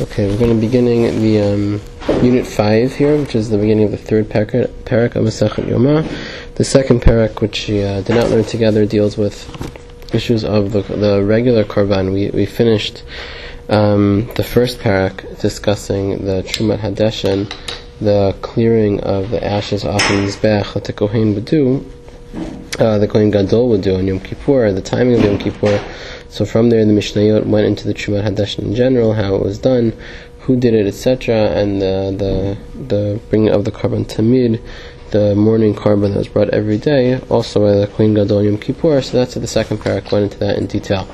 Okay, we're going to be beginning the Unit 5 here, which is the beginning of the third parak of Masechet Yoma. The second parak, which we did not learn together, deals with issues of the regular korban. We finished the first parak discussing the Trumat Hadeshen, the clearing of the ashes off the Mizbech that the Kohen would do, the Kohen Gadol would do on Yom Kippur, the timing of Yom Kippur. So from there, the Mishnayot went into the Trumat Hadeshen in general, how it was done, who did it, etc., and the bringing of the Korban Tamid, the morning Korban that was brought every day, also by the Kohen Gadol Yom Kippur. So that's the second parak, went into that in detail.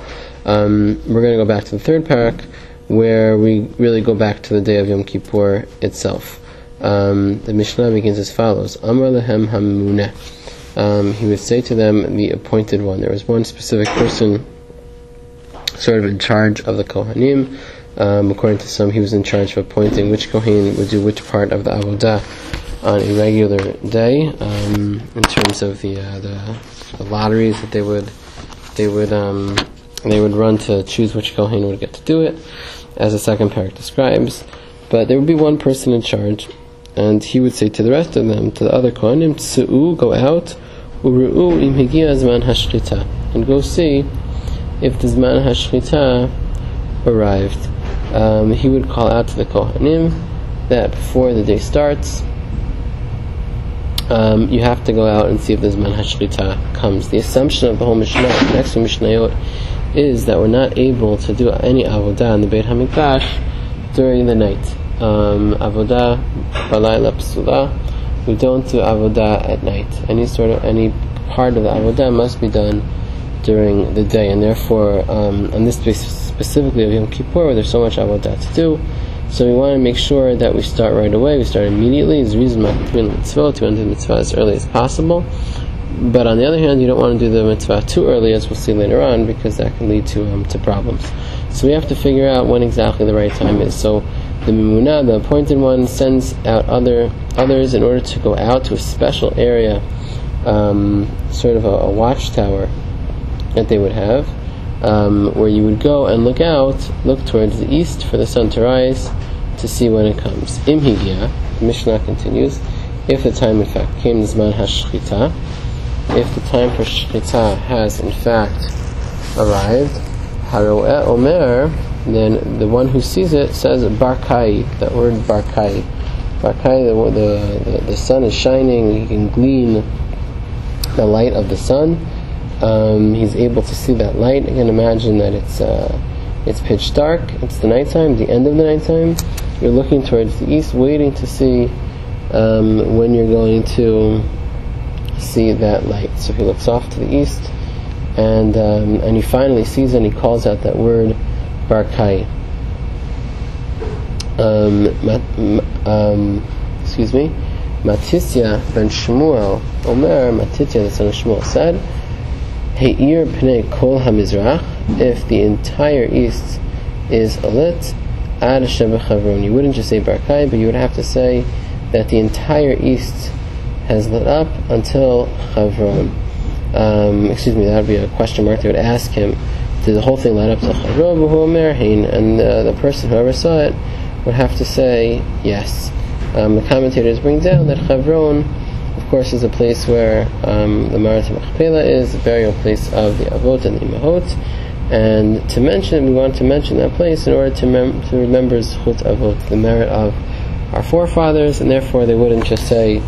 We're going to go back to the third parak, where we really go back to the day of Yom Kippur itself. The Mishnah begins as follows: Amar lehem hamuneh. He would say to them, the appointed one. There was one specific person sort of in charge of the Kohanim. According to some, he was in charge of appointing which Kohen would do which part of the Avodah on a regular day, in terms of the lotteries that they would run to choose which Kohen would get to do it, as the second parak describes. But there would be one person in charge, and he would say to the rest of them, to the other Kohanim, Tsu'u, go out, Uru'u im higia zman hashchita, and go see if the Zman HaShrita arrived. He would call out to the Kohanim that before the day starts, you have to go out and see if the Zman HaShrita comes. The assumption of the whole Mishnah, the next Mishnayot, is that we're not able to do any Avodah in the Beit HaMikdash during the night. Avodah Balayla Psula, we don't do Avodah at night. Any part of the Avodah must be done during the day, and therefore, on this basis specifically of Yom Kippur, where there's so much avodah to do, so we want to make sure that we start right away. We start immediately. There's a reason to do the mitzvah as early as possible. But on the other hand, you don't want to do the mitzvah too early, as we'll see later on, because that can lead to problems. So we have to figure out when exactly the right time is. So the Mimunah, the appointed one, sends out others in order to go out to a special area, sort of a watchtower that they would have, where you would go and look towards the east for the sun to rise, to see when it comes. Im higia, the Mishnah continues, if the time in fact came, Zman HaShrita, if the time for Shchita has in fact arrived, Haroeh Omer, then the one who sees it says Barkai, that word Barkai. Barkai, the sun is shining, you can glean the light of the sun. He's able to see that light. You can imagine that it's pitch dark, it's the nighttime, the end of the nighttime. You're looking towards the east, waiting to see when you're going to see that light. So he looks off to the east, and he finally sees it, and he calls out that word Barkai. Matisya ben Shmuel, Omer, Matitya the son of Shmuel, said, He'ir pnei kol hamizrach, if the entire east is alit, ad sheba chavron. You wouldn't just say Barkai, but you would have to say that the entire east has lit up until Chavron. That would be a question mark. They would ask him, did the whole thing light up to Chavron? And the person, whoever saw it, would have to say yes. The commentators bring down that Chavron, of course, is a place where the Marat Machpelah is, the burial place of the Avot and the Imahot, and we want to mention that place in order to remember Zchut Avot, the merit of our forefathers, and therefore they wouldn't just say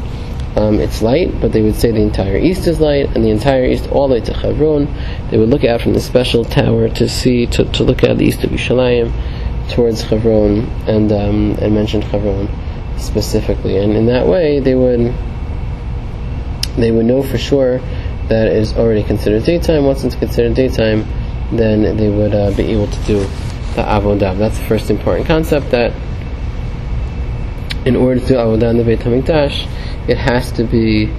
it's light, but they would say the entire east is light, and the entire east all the way to Chavron. They would look out from the special tower to look at the east of Yerushalayim towards Chavron, and mention Chavron specifically, and in that way they would know for sure that it is already considered daytime. Once it's considered daytime, then they would be able to do the avodah. That's the first important concept, that in order to do avodah in the Beit HaMikdash, it has to be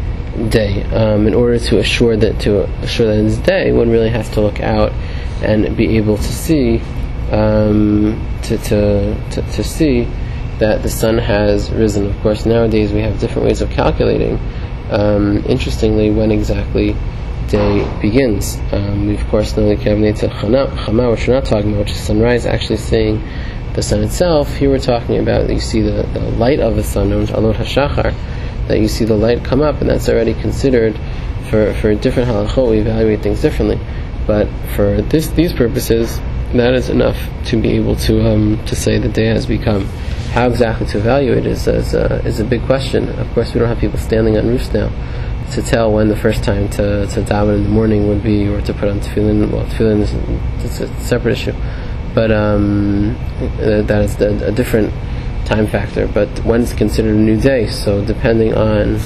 day. In order to assure that it's day, one really has to look out and be able to see to see that the sun has risen. Of course, nowadays we have different ways of calculating. Interestingly, when exactly day begins. We of course know the Kavnei Chama, which we're not talking about, which is sunrise, actually saying the sun itself. Here we're talking about you see the light of the sun, known as Alot HaShachar, that you see the light come up, and that's already considered for different halachot. We evaluate things differently, but for these purposes, that is enough to be able to say the day has become. How exactly to evaluate is a big question. Of course, we don't have people standing on roofs now to tell when the first time to daven in the morning would be, or to put on tefillin. Well, tefillin is a separate issue, but that is a different time factor. But when it's considered a new day, so depending on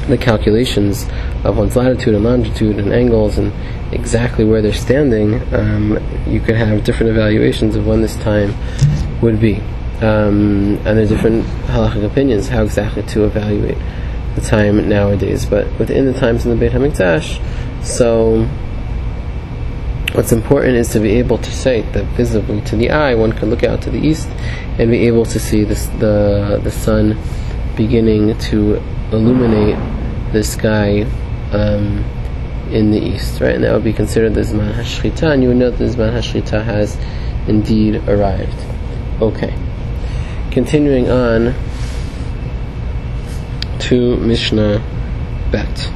the calculations of one's latitude and longitude and angles and exactly where they're standing, you could have different evaluations of when this time would be. And there are different halachic opinions how exactly to evaluate the time nowadays. But within the times in the Beit HaMikdash, so what's important is to be able to say that visibly to the eye, one can look out to the east and be able to see the sun beginning to illuminate the sky in the east, right? And that would be considered the Zman HaShrita, and you would note that the Zman HaShrita has indeed arrived. Okay. Continuing on to Mishnah Bet.